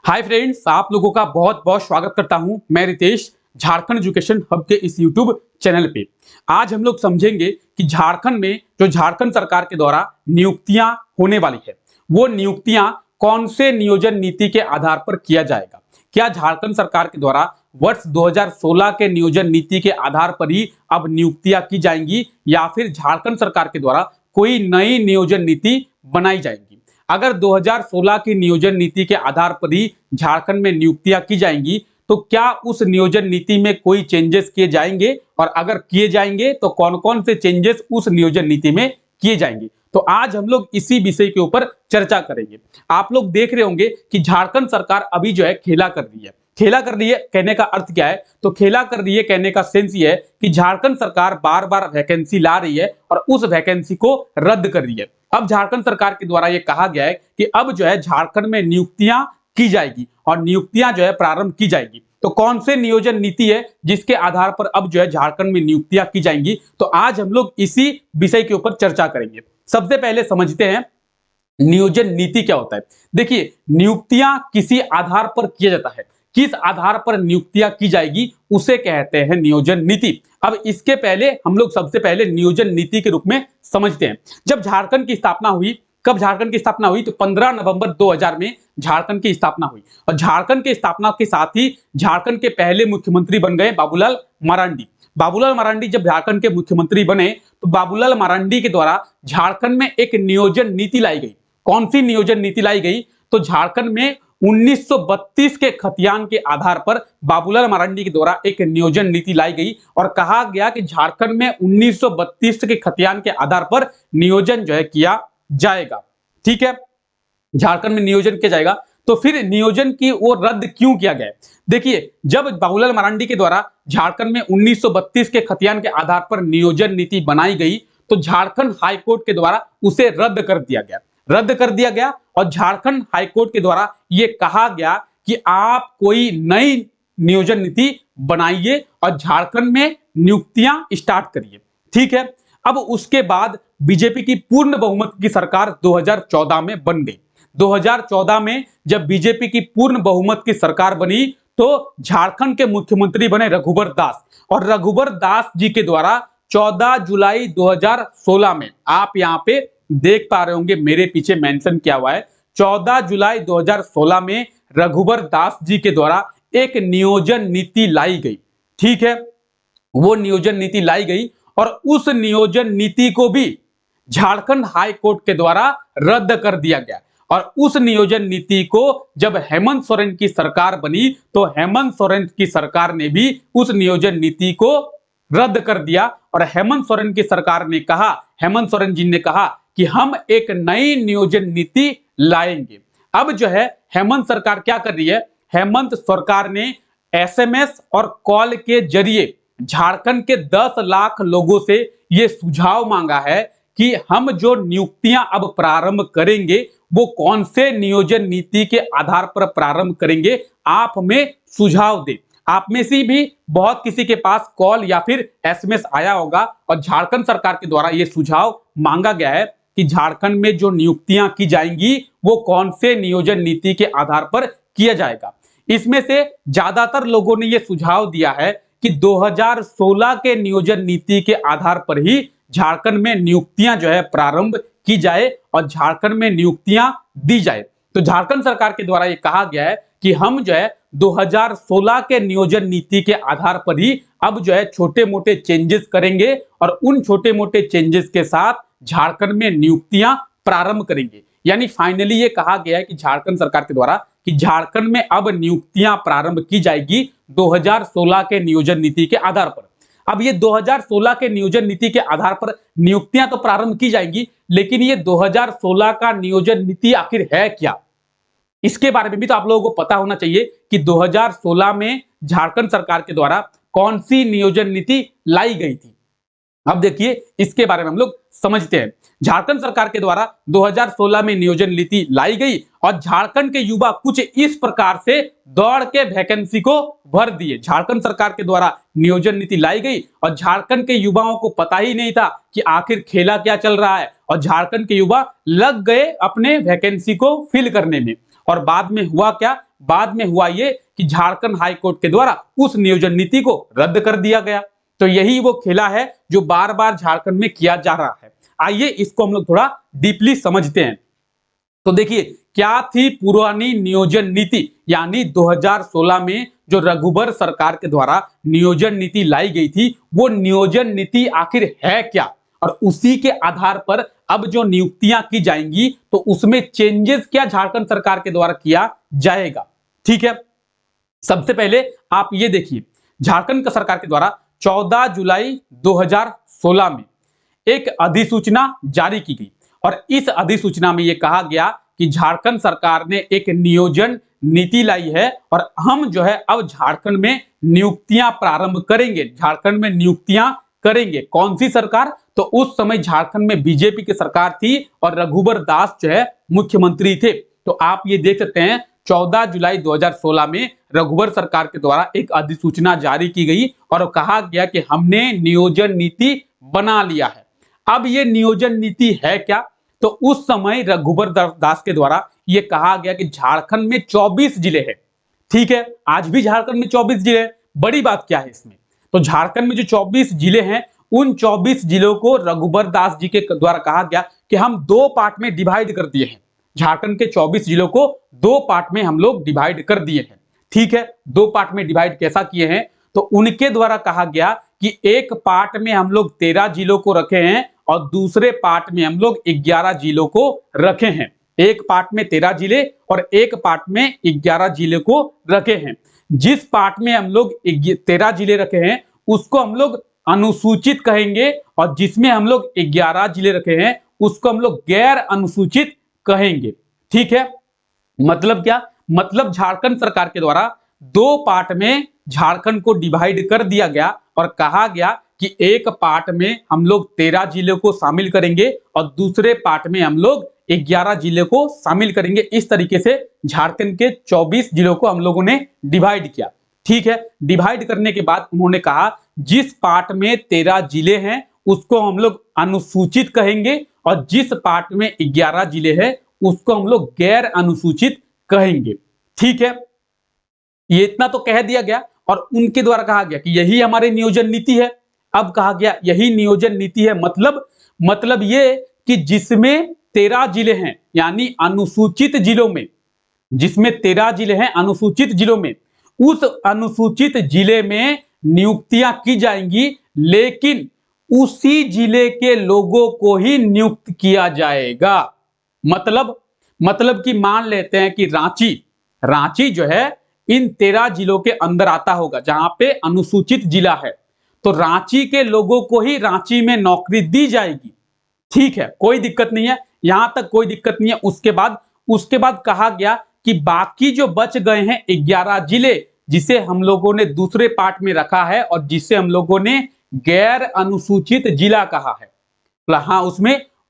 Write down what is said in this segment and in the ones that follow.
Hi friends, आप लोगों का बहुत बहुत स्वागत करता हूं। मैं रितेश, झारखंड एजुकेशन हब के इस यूट्यूब चैनल पे। आज हम लोग समझेंगे कि झारखंड में जो झारखंड सरकार के द्वारा नियुक्तियां होने वाली है, वो नियुक्तियां कौन से नियोजन नीति के आधार पर किया जाएगा। क्या झारखंड सरकार के द्वारा वर्ष 2016 के नियोजन नीति के आधार पर ही अब नियुक्तियां की जाएंगी या फिर झारखंड सरकार के द्वारा कोई नई नियोजन नीति बनाई जाएगी। अगर 2016 की नियोजन नीति के आधार पर ही झारखंड में नियुक्तियां की जाएंगी तो क्या उस नियोजन नीति में कोई चेंजेस किए जाएंगे, और अगर किए जाएंगे तो कौन कौन से चेंजेस उस नियोजन नीति में किए जाएंगे। तो आज हम लोग इसी विषय के ऊपर चर्चा करेंगे। आप लोग देख रहे होंगे कि झारखंड सरकार अभी जो है खेला कर रही है। खेला कर रही है कहने का अर्थ क्या है? तो खेला कर रही है कहने का सेंस ये है कि झारखंड सरकार बार बार वैकेंसी ला रही है और उस वैकेंसी को रद्द कर रही है। अब झारखंड सरकार के द्वारा यह कहा गया है कि अब जो है झारखंड में नियुक्तियां की जाएगी और नियुक्तियां जो है प्रारंभ की जाएगी। तो कौन से नियोजन नीति है जिसके आधार पर अब जो है झारखंड में नियुक्तियां की जाएंगी, तो आज हम लोग इसी विषय के ऊपर चर्चा करेंगे। सबसे पहले समझते हैं नियोजन नीति क्या होता है। देखिए, नियुक्तियां किसी आधार पर किया जाता है, किस आधार पर नियुक्तियां की जाएगी उसे कहते हैं नियोजन नीति। अब इसके पहले हम लोग सबसे पहले नियोजन नीति के रूप में समझते हैं। जब झारखंड की स्थापना हुई, कब झारखंड की स्थापना हुई? तो 15 नवंबर 2000 में झारखंड की स्थापना हुई और झारखंड की स्थापना के साथ ही झारखंड के पहले मुख्यमंत्री बन गए बाबूलाल मरांडी। बाबूलाल मरांडी जब झारखंड के मुख्यमंत्री बने तो बाबूलाल मरांडी के द्वारा झारखंड में एक नियोजन नीति लाई गई। कौन सी नियोजन नीति लाई गई? तो झारखंड में 1932 के खतियान के आधार पर बाबूलाल मरांडी के द्वारा एक नियोजन नीति लाई गई और कहा गया कि झारखंड में 1932 के खतियान के आधार पर नियोजन जो है किया जाएगा। ठीक है, झारखंड में नियोजन किया जाएगा। तो फिर नियोजन की वो रद्द क्यों किया गया? देखिए, जब बाबूलाल मरांडी के द्वारा झारखंड में 1932 के खतियान के आधार पर नियोजन नीति बनाई गई तो झारखंड हाईकोर्ट के द्वारा उसे रद्द कर दिया गया और झारखंड हाईकोर्ट के द्वारा यह कहा गया कि आप कोई नई नियोजन नीति बनाइए और झारखंड में नियुक्तियां स्टार्ट करिए। ठीक है, अब उसके बाद बीजेपी की पूर्ण बहुमत की सरकार 2014 में बन गई। 2014 में जब बीजेपी की पूर्ण बहुमत की सरकार बनी तो झारखंड के मुख्यमंत्री बने रघुबर दास और रघुबर दास जी के द्वारा 14 जुलाई 2016 में, आप यहां पे देख पा रहे होंगे मेरे पीछे मेंशन किया हुआ है, 14 जुलाई 2016 में रघुबर दास जी के द्वारा एक नियोजन नीति लाई गई। ठीक है, वो नियोजन नीति लाई गई और उस नियोजन नीति को भी झारखंड हाई कोर्ट के द्वारा रद्द कर दिया गया। और उस नियोजन नीति को जब हेमंत सोरेन की सरकार बनी तो हेमंत सोरेन की सरकार ने भी उस नियोजन नीति को रद्द कर दिया और हेमंत सोरेन की सरकार ने कहा, हेमंत सोरेन जी ने कहा कि हम एक नई नियोजन नीति लाएंगे। अब जो है हेमंत सरकार क्या कर रही है? हेमंत सरकार ने एसएमएस और कॉल के जरिए झारखंड के 10 लाख लोगों से यह सुझाव मांगा है कि हम जो नियुक्तियां अब प्रारंभ करेंगे वो कौन से नियोजन नीति के आधार पर प्रारंभ करेंगे, आप हमें सुझाव दें। आप में से भी बहुत किसी के पास कॉल या फिर एसएमएस आया होगा और झारखंड सरकार के द्वारा यह सुझाव मांगा गया है कि झारखंड में जो नियुक्तियां की जाएंगी वो कौन से नियोजन नीति के आधार पर किया जाएगा। इसमें से ज्यादातर लोगों ने यह सुझाव दिया है कि 2016 के नियोजन नीति के आधार पर ही झारखंड में नियुक्तियां जो है प्रारंभ की जाए और झारखंड में नियुक्तियां दी जाए। तो झारखंड सरकार के द्वारा यह कहा गया है कि हम जो है 2016 के नियोजन नीति के आधार पर ही अब जो है छोटे मोटे चेंजेस करेंगे और उन छोटे मोटे चेंजेस के साथ झारखंड में नियुक्तियां प्रारंभ करेंगे। यानी फाइनली ये कहा गया है कि झारखंड सरकार के द्वारा कि झारखंड में अब नियुक्तियां प्रारंभ की जाएगी 2016 के नियोजन नीति के आधार पर। अब ये 2016 के नियोजन नीति के आधार पर नियुक्तियां तो प्रारंभ की जाएंगी, लेकिन ये 2016 का नियोजन नीति आखिर है क्या, इसके बारे में भी तो आप लोगों को पता होना चाहिए कि 2016 में झारखंड सरकार के द्वारा कौन सी नियोजन नीति लाई गई थी। अब देखिए, इसके बारे में हम लोग समझते हैं। झारखंड सरकार के द्वारा 2016 में नियोजन नीति लाई गई और झारखंड के युवा कुछ इस प्रकार से दौड़ के वैकेंसी को भर दिए। झारखंड सरकार के द्वारा नियोजन नीति लाई गई और झारखंड के युवाओं को पता ही नहीं था कि आखिर खेला क्या चल रहा है और झारखंड के युवा लग गए अपने वैकेंसी को फिल करने में। और बाद में हुआ क्या? बाद में हुआ ये कि झारखंड हाई कोर्ट के द्वारा उस नियोजन नीति को रद्द कर दिया गया। तो यही वो खेला है जो बार बार झारखंड में किया जा रहा है। आइए इसको हम लोग थोड़ा डीपली समझते हैं। तो देखिए क्या थी पुरानी नियोजन नीति, यानी 2016 में जो रघुबर सरकार के द्वारा नियोजन नीति लाई गई थी, वो नियोजन नीति आखिर है क्या, और उसी के आधार पर अब जो नियुक्तियां की जाएंगी तो उसमें चेंजेस क्या झारखंड सरकार के द्वारा किया जाएगा। ठीक है, सबसे पहले आप ये देखिए, झारखंड सरकार के द्वारा 14 जुलाई 2016 में एक अधिसूचना जारी की गई और इस अधिसूचना में यह कहा गया कि झारखंड सरकार ने एक नियोजन नीति लाई है और हम जो है अब झारखंड में नियुक्तियां प्रारंभ करेंगे, झारखंड में नियुक्तियां करेंगे। कौन सी सरकार? तो उस समय झारखंड में बीजेपी की सरकार थी और रघुबर दास जो है मुख्यमंत्री थे। तो आप ये देख सकते हैं 14 जुलाई 2016 में रघुबर सरकार के द्वारा एक अधिसूचना जारी की गई और कहा गया कि हमने नियोजन नीति बना लिया है। अब ये नियोजन नीति है क्या? तो उस समय रघुबर दास के द्वारा ये कहा गया कि झारखंड में 24 जिले हैं। ठीक है, आज भी झारखंड में 24 जिले हैं। बड़ी बात क्या है इसमें? तो झारखंड में जो 24 जिले हैं, उन 24 जिलों को रघुबर दास जी के द्वारा कहा गया कि हम दो पार्ट में डिवाइड कर दिए हैं। झारखंड के 24 जिलों को दो पार्ट में हम लोग डिवाइड कर दिए हैं। ठीक है, दो पार्ट में डिवाइड कैसा किए हैं? तो उनके द्वारा कहा गया कि एक पार्ट में हम लोग 13 जिलों को रखे हैं और दूसरे पार्ट में हम लोग 11 जिलों को रखे हैं। एक पार्ट में 13 जिले और एक पार्ट में 11 जिले को रखे हैं। जिस पार्ट में हम लोग 13 जिले रखे हैं उसको हम लोग अनुसूचित कहेंगे और जिसमें हम लोग 11 जिले रखे हैं उसको हम लोग गैर अनुसूचित कहेंगे। ठीक है, मतलब क्या? मतलब झारखंड सरकार के द्वारा दो पार्ट में झारखंड को डिवाइड कर दिया गया और कहा गया कि एक पार्ट में हम लोग 13 जिलों को शामिल करेंगे और दूसरे पार्ट में हम लोग 11 जिलों को शामिल करेंगे। इस तरीके से झारखंड के 24 जिलों को हम लोगों ने डिवाइड किया। ठीक है, डिवाइड करने के बाद उन्होंने कहा जिस पार्ट में 13 जिले हैं उसको हम लोग अनुसूचित कहेंगे और जिस पार्ट में 11 जिले हैं उसको हम लोग गैर अनुसूचित कहेंगे। ठीक है, ये इतना तो कह दिया गया और उनके द्वारा कहा गया कि यही हमारी नियोजन नीति है। अब कहा गया यही नियोजन नीति है, मतलब ये कि जिसमें 13 जिले हैं, यानी अनुसूचित जिलों में, जिसमें 13 जिले हैं अनुसूचित जिलों में, उस अनुसूचित जिले में नियुक्तियां की जाएंगी, लेकिन उसी जिले के लोगों को ही नियुक्त किया जाएगा। मतलब कि मान लेते हैं कि रांची जो है इन 13 जिलों के अंदर आता होगा जहां पे अनुसूचित जिला है, तो रांची के लोगों को ही रांची में नौकरी दी जाएगी। ठीक है, कोई दिक्कत नहीं है, यहां तक कोई दिक्कत नहीं है। उसके बाद कहा गया कि बाकी जो बच गए हैं 11 जिले, जिसे हम लोगों ने दूसरे पार्ट में रखा है और जिसे हम लोगों ने गैर अनुसूचित जिला कहा है, हाँ,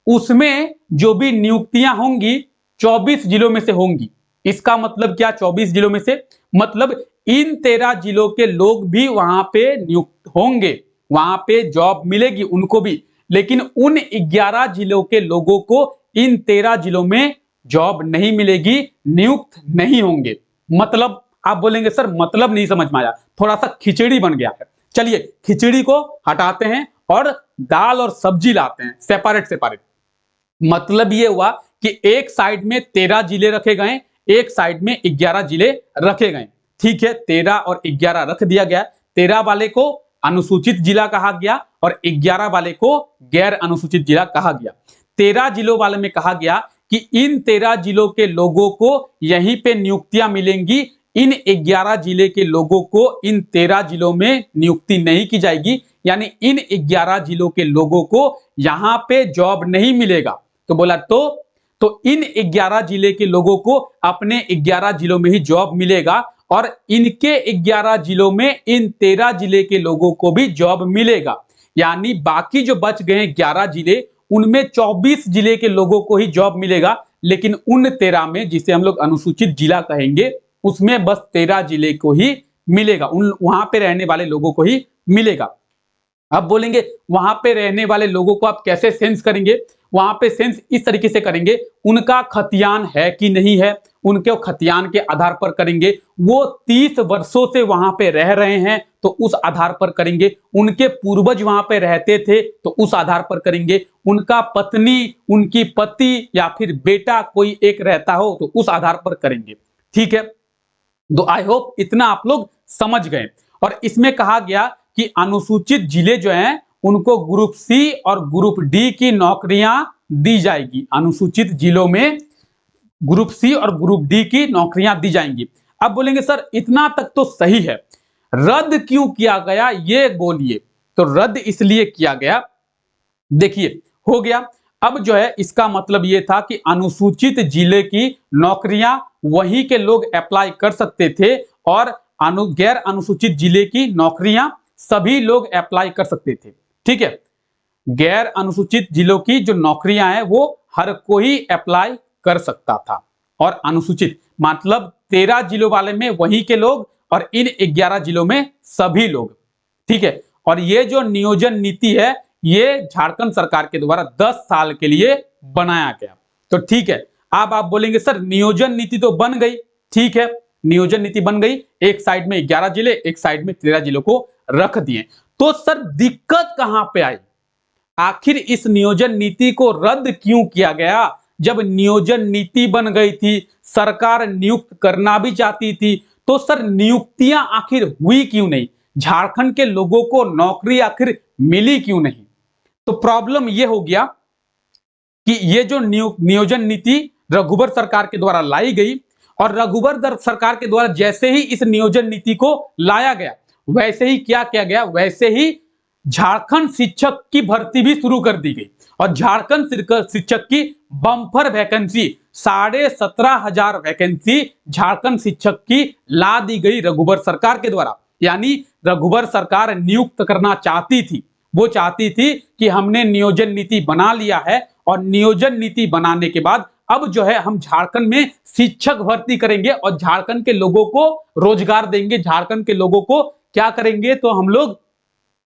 उसमें जो भी नियुक्तियां होंगी 24 जिलों में से होंगी। इसका मतलब क्या? 24 जिलों में से मतलब इन 13 जिलों के लोग भी वहां पे नियुक्त होंगे, वहां पे जॉब मिलेगी उनको भी, लेकिन उन 11 जिलों के लोगों को इन 13 जिलों में जॉब नहीं मिलेगी, नियुक्त नहीं होंगे। मतलब आप बोलेंगे सर मतलब नहीं समझ में आया, थोड़ा सा खिचड़ी बन गया है। चलिए खिचड़ी को हटाते हैं और दाल और सब्जी लाते हैं सेपरेट। मतलब ये हुआ कि एक साइड में 13 जिले रखे गए, एक साइड में 11 जिले रखे गए। ठीक है, 13 और 11 रख दिया गया। 13 वाले को अनुसूचित जिला कहा गया और 11 वाले को गैर अनुसूचित जिला कहा गया। 13 जिलों वाले में कहा गया कि इन 13 जिलों के लोगों को यहीं पे नियुक्तियां मिलेंगी, इन 11 जिले के लोगों को इन 13 जिलों में नियुक्ति नहीं की जाएगी, यानी इन 11 जिलों के लोगों को यहां पे जॉब नहीं मिलेगा। तो बोला तो इन 11 जिले के लोगों को अपने 11 जिलों में ही जॉब मिलेगा और इनके 11 जिलों में इन 13 जिले के लोगों को भी जॉब मिलेगा, यानी बाकी जो बच गए हैं 11 जिले, उनमें 24 जिले के लोगों को ही जॉब मिलेगा, लेकिन उन 13 में जिसे हम लोग अनुसूचित जिला कहेंगे उसमें बस 13 जिले को ही मिलेगा, उन वहां पे रहने वाले लोगों को ही मिलेगा। अब बोलेंगे वहां पे रहने वाले लोगों को आप कैसे सेंस करेंगे? वहां पे सेंस इस तरीके से करेंगे, उनका खतियान है कि नहीं है, उनके खतियान के आधार पर करेंगे। वो 30 वर्षों से वहां पे रह रहे हैं तो उस आधार पर करेंगे। उनके पूर्वज वहां पे रहते थे तो उस आधार पर करेंगे। उनका पत्नी, उनकी पति या फिर बेटा कोई एक रहता हो तो उस आधार पर करेंगे। ठीक है, तो आई होप इतना आप लोग समझ गए। और इसमें कहा गया कि अनुसूचित जिले जो हैं उनको ग्रुप सी और ग्रुप डी की नौकरियां दी जाएगी। अनुसूचित जिलों में ग्रुप सी और ग्रुप डी की नौकरियां दी जाएंगी। अब बोलेंगे सर इतना तक तो सही है, रद्द क्यों किया गया ये बोलिए। तो रद्द इसलिए किया गया, देखिए हो गया। अब जो है इसका मतलब ये था कि अनुसूचित जिले की नौकरियां वहीं के लोग अप्लाई कर सकते थे और गैर अनुसूचित जिले की नौकरियां सभी लोग अप्लाई कर सकते थे। ठीक है, गैर अनुसूचित जिलों की जो नौकरियां हैं वो हर कोई अप्लाई कर सकता था और अनुसूचित मतलब 13 जिलों वाले में वहीं के लोग और इन 11 जिलों में सभी लोग। ठीक है, और ये जो नियोजन नीति है ये झारखंड सरकार के द्वारा 10 साल के लिए बनाया गया। तो ठीक है, अब आप बोलेंगे सर नियोजन नीति तो बन गई। ठीक है, नियोजन नीति बन गई, एक साइड में 11 जिले, एक साइड में 13 जिलों को रख दिए। तो सर दिक्कत कहां पे आई, आखिर इस नियोजन नीति को रद्द क्यों किया गया? जब नियोजन नीति बन गई थी, सरकार नियुक्त करना भी चाहती थी, तो सर नियुक्तियां आखिर हुई क्यों नहीं? झारखंड के लोगों को नौकरी आखिर मिली क्यों नहीं? तो प्रॉब्लम यह हो गया कि ये जो नियोजन नीति रघुवर सरकार के द्वारा लाई गई और रघुवर सरकार के द्वारा जैसे ही इस नियोजन नीति को लाया गया वैसे ही क्या किया गया, वैसे ही झारखंड शिक्षक की भर्ती भी शुरू कर दी गई और झारखंड शिक्षक की बम्पर वैकेंसी 17,500 वैकेंसी झारखंड शिक्षक की ला दी गई रघुवर सरकार के द्वारा। यानी रघुवर सरकार नियुक्त करना चाहती थी, वो चाहती थी कि हमने नियोजन नीति बना लिया है और नियोजन नीति बनाने के बाद अब जो है हम झारखंड में शिक्षक भर्ती करेंगे और झारखंड के लोगों को रोजगार देंगे, झारखंड के लोगों को क्या करेंगे तो हम लोग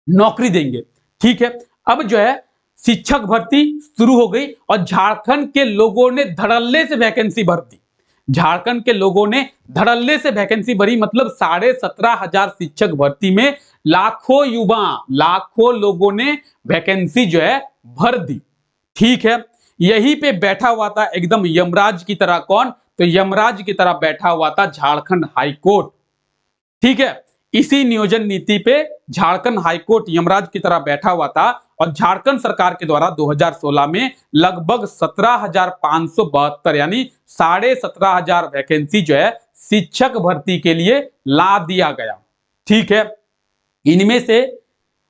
नौकरी देंगे। ठीक है, अब जो है शिक्षक भर्ती शुरू हो गई और झारखंड के लोगों ने धड़ल्ले से वैकेंसी भर दी। झारखंड के लोगों ने धड़ल्ले से वैकेंसी भरी, मतलब 17,500 शिक्षक भर्ती में लाखों युवा, लाखों लोगों ने वैकेंसी जो है भर दी। ठीक है, यहीं पे बैठा हुआ था एकदम यमराज की तरह, कौन? तो यमराज की तरह बैठा हुआ था झारखंड हाईकोर्ट। ठीक है, इसी नियोजन नीति पे झारखंड हाईकोर्ट यमराज की तरह बैठा हुआ था और झारखंड सरकार के द्वारा 2016 में लगभग 17,572 यानी 17,500 वैकेंसी जो है शिक्षक भर्ती के लिए ला दिया गया। ठीक है, इनमें से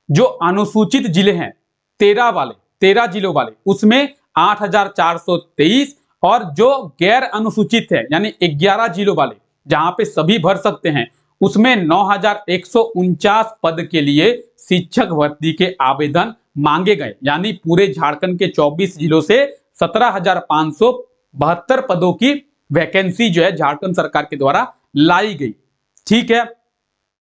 जो अनुसूचित जिले हैं 13 जिलों वाले उसमें 8,423 और जो गैर अनुसूचित है यानी 11 जिलों वाले जहां पे सभी भर सकते हैं उसमें 9,149 पद के लिए शिक्षक भर्ती के आवेदन मांगे गए। यानी पूरे झारखंड के 24 जिलों से 17,572 पदों की वैकेंसी जो है झारखंड सरकार के द्वारा लाई गई। ठीक है,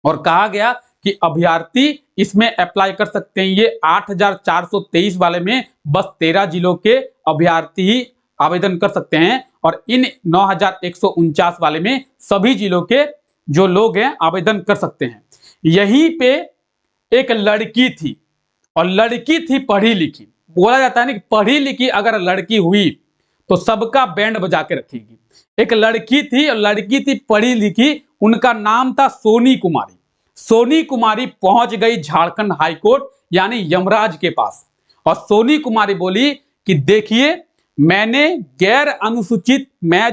और कहा गया कि अभ्यर्थी इसमें अप्लाई कर सकते हैं। ये 8,423 वाले में बस 13 जिलों के अभ्यर्थी ही आवेदन कर सकते हैं और इन 9,149 वाले में सभी जिलों के जो लोग हैं आवेदन कर सकते हैं। यहीं पे एक लड़की थी और लड़की थी पढ़ी लिखी। बोला जाता है ना कि पढ़ी लिखी अगर लड़की हुई तो सबका बैंड बजा के रखेगी। एक लड़की थी और लड़की थी पढ़ी लिखी, उनका नाम था सोनी कुमारी। सोनी कुमारी पहुंच गई झारखंड हाईकोर्ट यानी यमराज के पास और सोनी कुमारी बोली कि देखिए मैं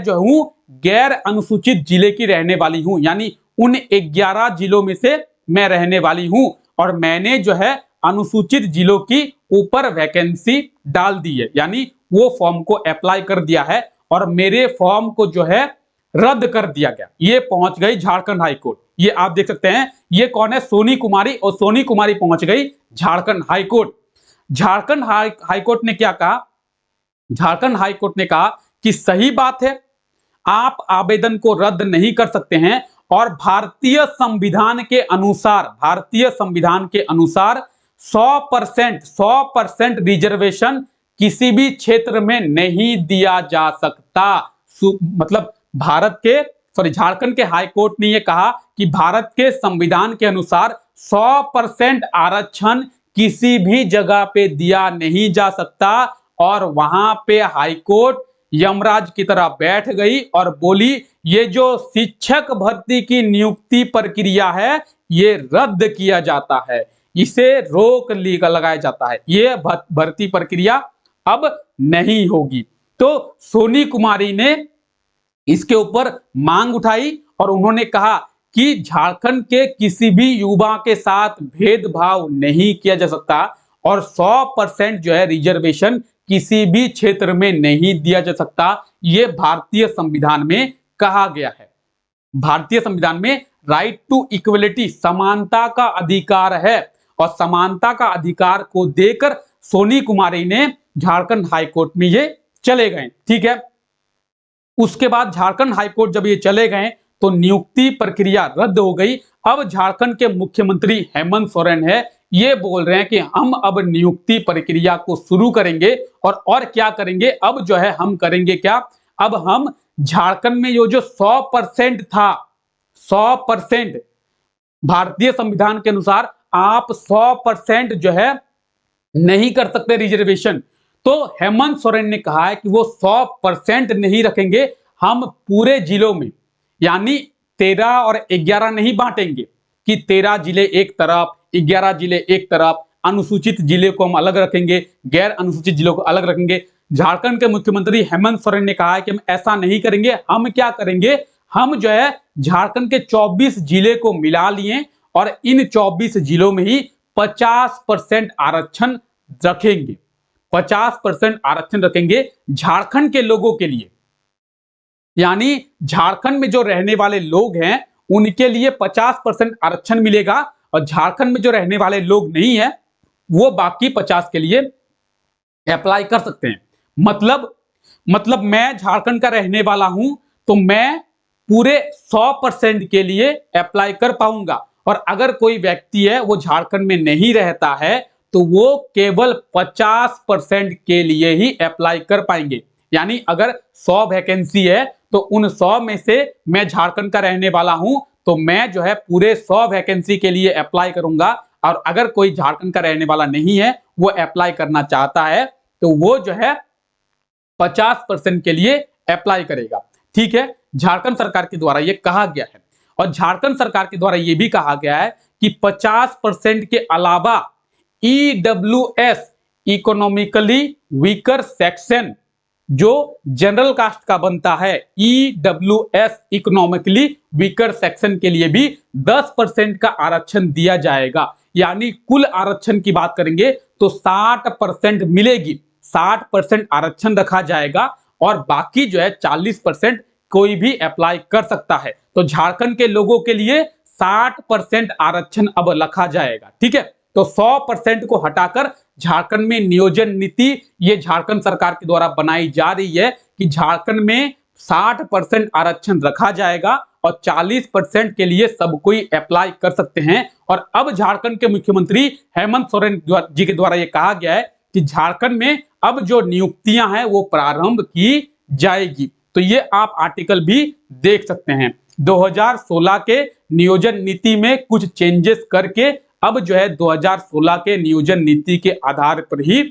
जो हूं गैर अनुसूचित जिले की रहने वाली हूं, यानी उन 11 जिलों में से मैं रहने वाली हूं और मैंने जो है अनुसूचित जिलों की ऊपर वैकेंसी डाल दी है, यानी वो फॉर्म को अप्लाई कर दिया है और मेरे फॉर्म को जो है रद्द कर दिया गया। ये पहुंच गई झारखंड हाईकोर्ट। ये आप देख सकते हैं, ये कौन है? सोनी कुमारी। और सोनी कुमारी पहुंच गई झारखंड हाईकोर्ट। झारखंड हाईकोर्ट ने क्या कहा? झारखंड हाईकोर्ट ने कहा कि सही बात है, आप आवेदन को रद्द नहीं कर सकते हैं और भारतीय संविधान के अनुसार 100% रिजर्वेशन किसी भी क्षेत्र में नहीं दिया जा सकता। मतलब भारत के झारखंड के हाई कोर्ट ने यह कहा कि भारत के संविधान के अनुसार 100% आरक्षण किसी भी जगह पे दिया नहीं जा सकता। और वहां पे हाई कोर्ट यमराज की तरह बैठ गई और बोली ये जो शिक्षक भर्ती की नियुक्ति प्रक्रिया है ये रद्द किया जाता है, इसे रोक लगाया जाता है, ये भर्ती प्रक्रिया अब नहीं होगी। तो सोनी कुमारी ने इसके ऊपर मांग उठाई और उन्होंने कहा कि झारखंड के किसी भी युवा के साथ भेदभाव नहीं किया जा सकता और 100% जो है रिजर्वेशन किसी भी क्षेत्र में नहीं दिया जा सकता। यह भारतीय संविधान में कहा गया है। भारतीय संविधान में राइट टू इक्वलिटी, समानता का अधिकार है और समानता का अधिकार को देकर सोनी कुमारी ने झारखंड हाईकोर्ट में ये चले गए। ठीक है, उसके बाद झारखंड हाईकोर्ट जब ये चले गए तो नियुक्ति प्रक्रिया रद्द हो गई। अब झारखंड के मुख्यमंत्री हेमंत सोरेन है, ये बोल रहे हैं कि हम अब नियुक्ति प्रक्रिया को शुरू करेंगे और क्या करेंगे, अब जो है हम करेंगे क्या, अब हम झारखंड में जो 100% था, 100% भारतीय संविधान के अनुसार आप 100% जो है नहीं कर सकते रिजर्वेशन। तो हेमंत सोरेन ने कहा है कि वो 100% नहीं रखेंगे, हम पूरे जिलों में यानी 13 और 11 नहीं बांटेंगे कि 13 जिले एक तरफ 11 जिले एक तरफ, अनुसूचित जिले को हम अलग रखेंगे, गैर अनुसूचित जिलों को अलग रखेंगे। झारखंड के मुख्यमंत्री हेमंत सोरेन ने कहा है कि हम ऐसा नहीं करेंगे। हम क्या करेंगे, हम जो है झारखंड के 24 जिले को मिला लिए और इन 24 जिलों में ही 50% आरक्षण रखेंगे, 50% आरक्षण रखेंगे झारखंड के लोगों के लिए। यानी झारखंड में जो रहने वाले लोग हैं उनके लिए 50% आरक्षण मिलेगा और झारखंड में जो रहने वाले लोग नहीं है वो बाकी 50 के लिए अप्लाई कर सकते हैं। मतलब मैं झारखंड का रहने वाला हूं तो मैं पूरे 100% के लिए अप्लाई कर पाऊंगा और अगर कोई व्यक्ति है वो झारखंड में नहीं रहता है तो वो केवल 50% के लिए ही अप्लाई कर पाएंगे। यानी अगर 100 वैकेंसी है तो उन 100 में से मैं झारखंड का रहने वाला हूं तो मैं जो है पूरे 100 वैकेंसी के लिए अप्लाई करूंगा और अगर कोई झारखंड का रहने वाला नहीं है वो अप्लाई करना चाहता है तो वो जो है 50% के लिए अप्लाई करेगा। ठीक है, झारखंड सरकार के द्वारा ये कहा गया है और झारखंड सरकार के द्वारा ये भी कहा गया है कि 50% के अलावा EWS इकोनॉमिकली वीकर सेक्शन जो जनरल कास्ट का बनता है, EWS इकोनॉमिकली वीकर सेक्शन के लिए भी 10% का आरक्षण दिया जाएगा। यानी कुल आरक्षण की बात करेंगे तो 60% मिलेगी, 60% आरक्षण रखा जाएगा और बाकी जो है 40% कोई भी अप्लाई कर सकता है। तो झारखंड के लोगों के लिए 60% आरक्षण अब रखा जाएगा। ठीक है, तो 100% को हटाकर झारखंड में नियोजन नीति ये झारखंड सरकार के द्वारा बनाई जा रही है कि झारखंड में 60% आरक्षण रखा जाएगा और 40% के लिए सब कोई अप्लाई कर सकते हैं। और अब झारखंड के मुख्यमंत्री हेमंत सोरेन जी के द्वारा ये कहा गया है कि झारखंड में अब जो नियुक्तियां हैं वो प्रारंभ की जाएगी। तो ये आप आर्टिकल भी देख सकते हैं। 2016 के नियोजन नीति में कुछ चेंजेस करके अब जो है 2016 के नियोजन नीति के आधार पर ही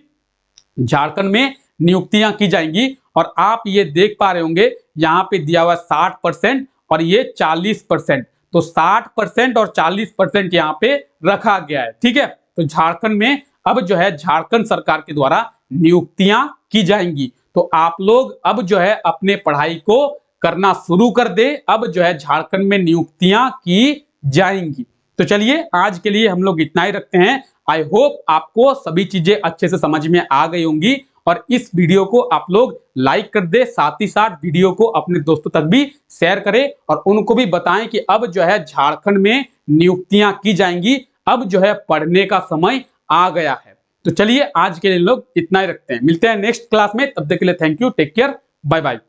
झारखंड में नियुक्तियां की जाएंगी। और आप ये देख पा रहे होंगे यहाँ पे दिया हुआ 60% और ये 40%, तो 60% और 40% यहाँ पे रखा गया है। ठीक है, तो झारखंड में अब जो है झारखंड सरकार के द्वारा नियुक्तियां की जाएंगी। तो आप लोग अब जो है अपने पढ़ाई को करना शुरू कर दे, अब जो है झारखंड में नियुक्तियां की जाएंगी। तो चलिए आज के लिए हम लोग इतना ही रखते हैं। आई होप आपको सभी चीजें अच्छे से समझ में आ गई होंगी और इस वीडियो को आप लोग लाइक कर दे, साथ ही साथ वीडियो को अपने दोस्तों तक भी शेयर करें और उनको भी बताएं कि अब जो है झारखंड में नियुक्तियां की जाएंगी, अब जो है पढ़ने का समय आ गया है। तो चलिए आज के लिए लोग इतना ही रखते हैं, मिलते हैं नेक्स्ट क्लास में, तब तक के लिए thank you, take care, bye bye.